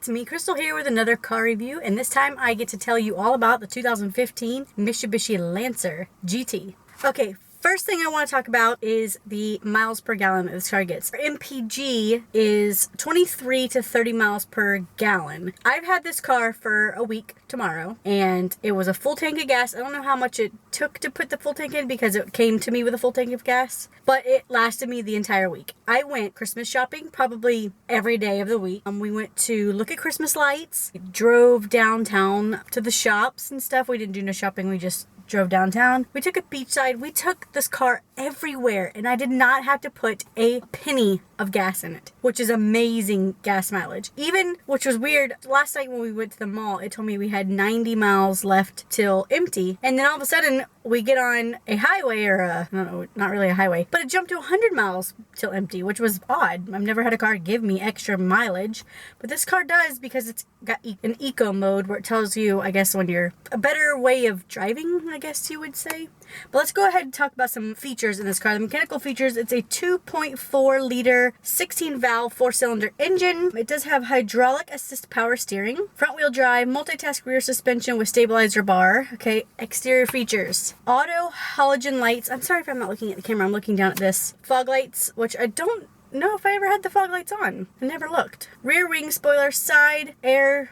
it's me, Crystal, here with another car review, and this time I get to tell you all about the 2015 Mitsubishi Lancer GT. Okay, first thing I want to talk about is the miles per gallon that this car gets. MPG is 23 to 30 miles per gallon. I've had this car for a week tomorrow, and it was a full tank of gas. I don't know how much it took to put the full tank in because it came to me with a full tank of gas, but it lasted me the entire week. I went Christmas shopping probably every day of the week. We went to look at Christmas lights, drove downtown to the shops and stuff. We didn't do no shopping, we just drove downtown. We took a beachside. We took this car everywhere, and I did not have to put a penny of gas in it, which is amazing gas mileage. Even, which was weird, last night when we went to the mall, it told me we had 90 miles left till empty, and then all of a sudden we get on a highway, or I don't know, not really a highway, but it jumped to 100 miles till empty, which was odd. I've never had a car give me extra mileage, but this car does because it's got an eco mode where it tells you, I guess, when you're a better way of driving, I guess you would say. But let's go ahead and talk about some features in this car. The mechanical features, it's a 2.4 liter 16 valve 4-cylinder engine. It does have hydraulic assist power steering, front wheel drive, multitask rear suspension with stabilizer bar. Okay, exterior features, auto halogen lights. I'm sorry if I'm not looking at the camera, I'm looking down at this. Fog lights, which I don't know if I ever had the fog lights on. I never looked. Rear wing spoiler, side air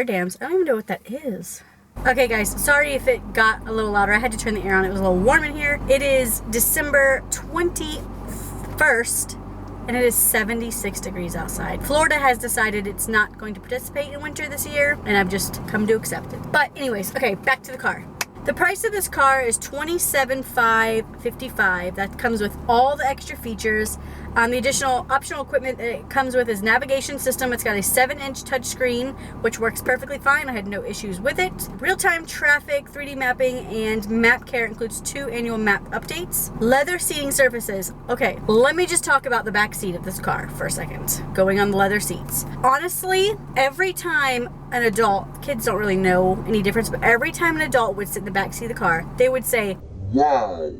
dams. I don't even know what that is. Okay guys, sorry if it got a little louder. I had to turn the air on. It was a little warm in here. It is December 21st and it is 76 degrees outside. Florida has decided it's not going to participate in winter this year, and I've just come to accept it. But anyways, okay, back to the car. The price of this car is $27,555. That comes with all the extra features. The additional optional equipment that it comes with is navigation system. It's got a 7-inch touchscreen, which works perfectly fine. I had no issues with it. Real-time traffic, 3D mapping, and map care includes 2 annual map updates. Leather seating surfaces. Okay, let me just talk about the back seat of this car for a second. Going on the leather seats. Honestly, every time an adult, kids don't really know any difference, but every time an adult would sit in the back seat of the car, they would say, "Wow,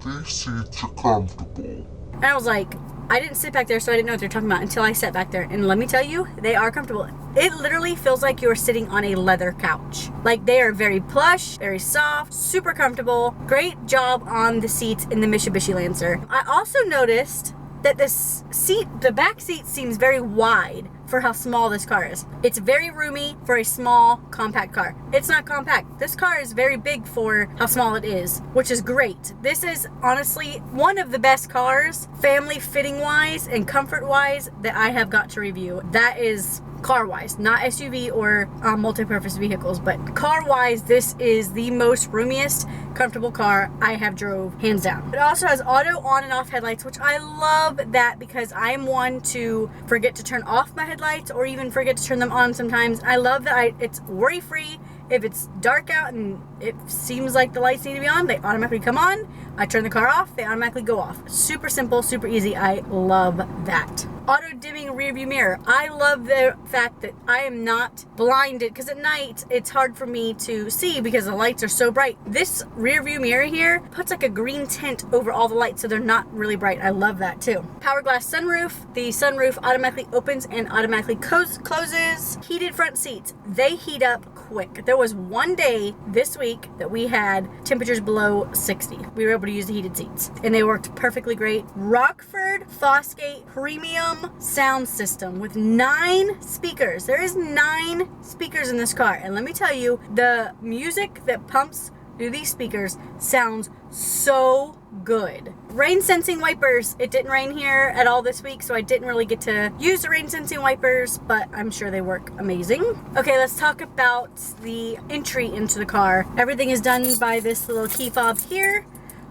these seats are comfortable." And I was like, I didn't sit back there, so I didn't know what they're talking about until I sat back there. And let me tell you, they are comfortable. It literally feels like you're sitting on a leather couch. Like, they are very plush, very soft, super comfortable. Great job on the seats in the Mitsubishi Lancer. I also noticed that the back seat seems very wide for how small this car is. It's very roomy for a small, compact car. It's not compact. This car is very big for how small it is, which is great. This is honestly one of the best cars, family fitting wise and comfort wise, that I have got to review. That is car-wise, not SUV or multi-purpose vehicles, but car-wise, this is the most roomiest, comfortable car I have drove, hands down. It also has auto on and off headlights, which I love that because I'm one to forget to turn off my headlights or even forget to turn them on sometimes. I love that it's worry-free. If it's dark out and it seems like the lights need to be on, they automatically come on. I turn the car off, they automatically go off. Super simple, super easy. I love that. Auto dimming rear view mirror. I love the fact that I am not blinded, because at night it's hard for me to see because the lights are so bright. This rear view mirror here puts like a green tint over all the lights so they're not really bright. I love that too. Power glass sunroof. The sunroof automatically opens and automatically closes. Heated front seats. They heat up quick. There was one day this week that we had temperatures below 60. We were able to use the heated seats and they worked perfectly great. Rockford Fosgate premium sound system with 9 speakers. There is 9 speakers in this car, and let me tell you, the music that pumps through these speakers sounds so good. Rain sensing wipers. It didn't rain here at all this week, so I didn't really get to use the rain sensing wipers, but I'm sure they work amazing. Okay, let's talk about the entry into the car. Everything is done by this little key fob here,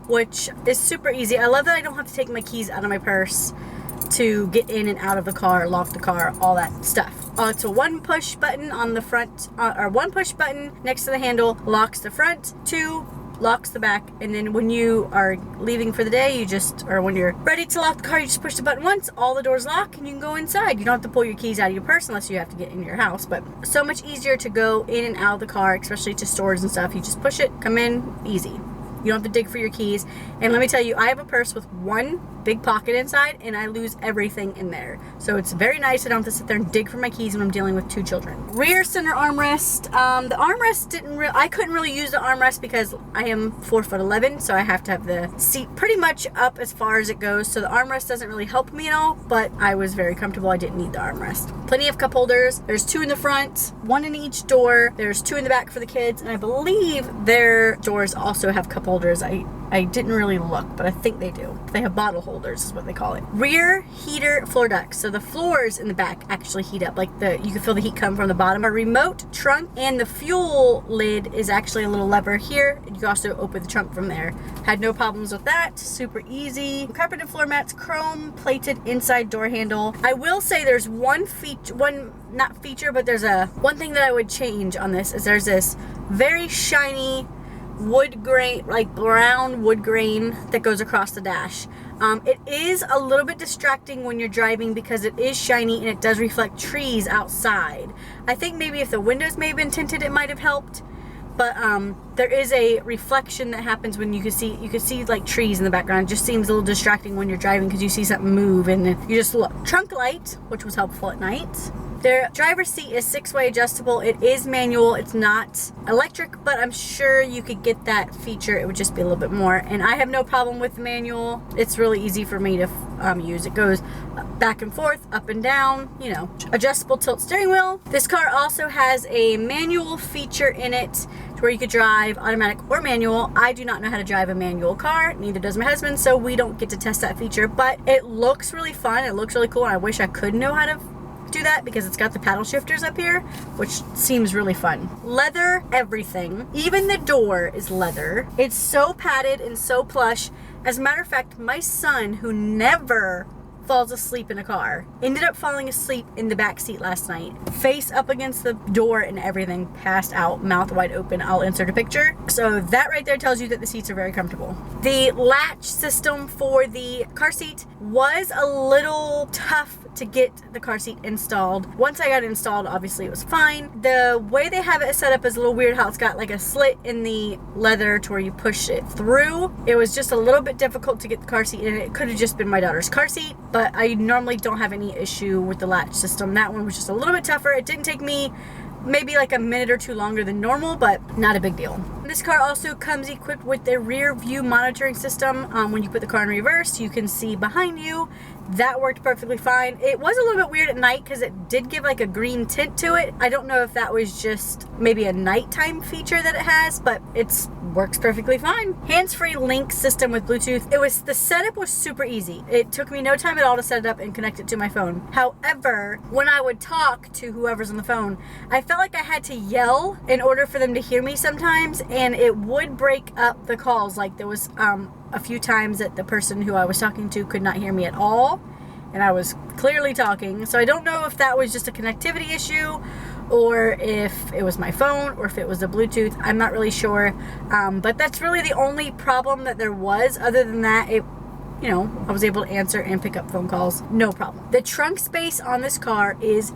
which is super easy. I love that I don't have to take my keys out of my purse to get in and out of the car, lock the car, all that stuff. It's a 1 push button on the front, or 1 push button next to the handle locks the front, 2 locks the back, and then when you are leaving for the day, or when you're ready to lock the car, you just push the button once, all the doors lock, and you can go inside. You don't have to pull your keys out of your purse unless you have to get in your house, but so much easier to go in and out of the car, especially to stores and stuff. You just push it, come in, easy. You don't have to dig for your keys. And let me tell you, I have a purse with one big pocket inside, and I lose everything in there. So it's very nice. I don't have to sit there and dig for my keys when I'm dealing with 2 children. Rear center armrest. The armrest I couldn't really use the armrest because I am 4'11", so I have to have the seat pretty much up as far as it goes. So the armrest doesn't really help me at all, but I was very comfortable. I didn't need the armrest. Plenty of cup holders. There's 2 in the front, 1 in each door. There's 2 in the back for the kids, and I believe their doors also have cup holders. I didn't really look, but I think they do. They have bottle holders is what they call it. Rear heater floor ducts. So the floors in the back actually heat up. Like you can feel the heat come from the bottom. A remote trunk, and the fuel lid is actually a little lever here. You can also open the trunk from there. Had no problems with that. Super easy. Carpeted floor mats, chrome plated inside door handle. I will say there's one thing that I would change on this is there's this very shiny wood grain, like brown wood grain that goes across the dash. It is a little bit distracting when you're driving because it is shiny and it does reflect trees outside. I think maybe if the windows may have been tinted, it might have helped. But there is a reflection that happens when you can see like trees in the background. It just seems a little distracting when you're driving because you see something move and then you just look. Trunk light, which was helpful at night. Their driver's seat is 6-way adjustable. It is manual. It's not electric, but I'm sure you could get that feature. It would just be a little bit more. And I have no problem with the manual. It's really easy for me to use. It goes back and forth, up and down, you know. Adjustable tilt steering wheel. This car also has a manual feature in it to where you could drive automatic or manual. I do not know how to drive a manual car. Neither does my husband, so we don't get to test that feature. But it looks really fun. It looks really cool, and I wish I could know how to do that because it's got the paddle shifters up here, which seems really fun. Leather everything. Even the door is leather. It's so padded and so plush. As a matter of fact, my son, who never falls asleep in a car, ended up falling asleep in the back seat last night, face up against the door and everything, passed out, mouth wide open. I'll insert a picture. So that right there tells you that the seats are very comfortable. The latch system for the car seat was a little tough to get the car seat installed. Once I got it installed, obviously it was fine. The way they have it set up is a little weird, how it's got like a slit in the leather to where you push it through. It was just a little bit difficult to get the car seat in. It could have just been my daughter's car seat, but I normally don't have any issue with the latch system. That one was just a little bit tougher. It didn't take me maybe like a minute or 2 longer than normal, but not a big deal. This car also comes equipped with the rear view monitoring system. When you put the car in reverse, you can see behind you. That worked perfectly fine. It was a little bit weird at night because it did give like a green tint to it. I don't know if that was just maybe a nighttime feature that it has, but it works perfectly fine. Hands-free link system with Bluetooth. The setup was super easy. It took me no time at all to set it up and connect it to my phone. However, when I would talk to whoever's on the phone, I felt like I had to yell in order for them to hear me sometimes, and it would break up the calls. Like there was a few times that the person who I was talking to could not hear me at all, and I was clearly talking. So I don't know if that was just a connectivity issue or if it was my phone or if it was the Bluetooth. I'm not really sure, but that's really the only problem that there was. Other than that, I was able to answer and pick up phone calls, no problem. The trunk space on this car is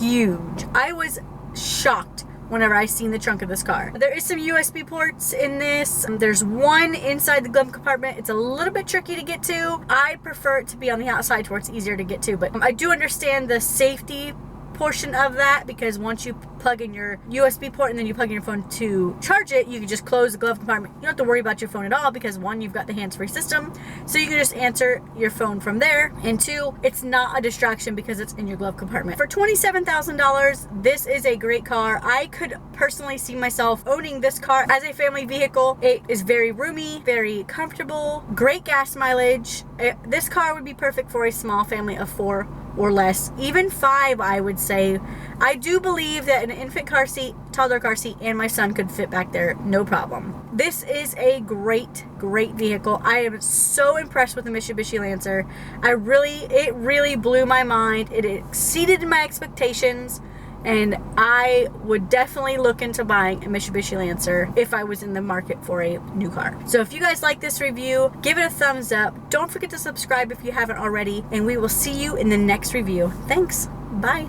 huge. I was shocked whenever I seen the trunk of this car. There is some USB ports in this. There's one inside the glove compartment. It's a little bit tricky to get to. I prefer it to be on the outside to where it's easier to get to, but I do understand the safety portion of that, because once you plug in your USB port and then you plug in your phone to charge it, you can just close the glove compartment. You don't have to worry about your phone at all, because 1, you've got the hands-free system, so you can just answer your phone from there, and 2, it's not a distraction because it's in your glove compartment. For $27,000, this is a great car. I could personally see myself owning this car as a family vehicle. It is very roomy, very comfortable, great gas mileage. This car would be perfect for a small family of 4 or less, even 5, I would say. I do believe that an infant car seat, toddler car seat, and my son could fit back there, no problem. This is a great vehicle. I am so impressed with the Mitsubishi Lancer. It really blew my mind. It exceeded my expectations, and I would definitely look into buying a Mitsubishi Lancer if I was in the market for a new car. So if you guys like this review, give it a thumbs up. Don't forget to subscribe if you haven't already, and we will see you in the next review. Thanks. Bye.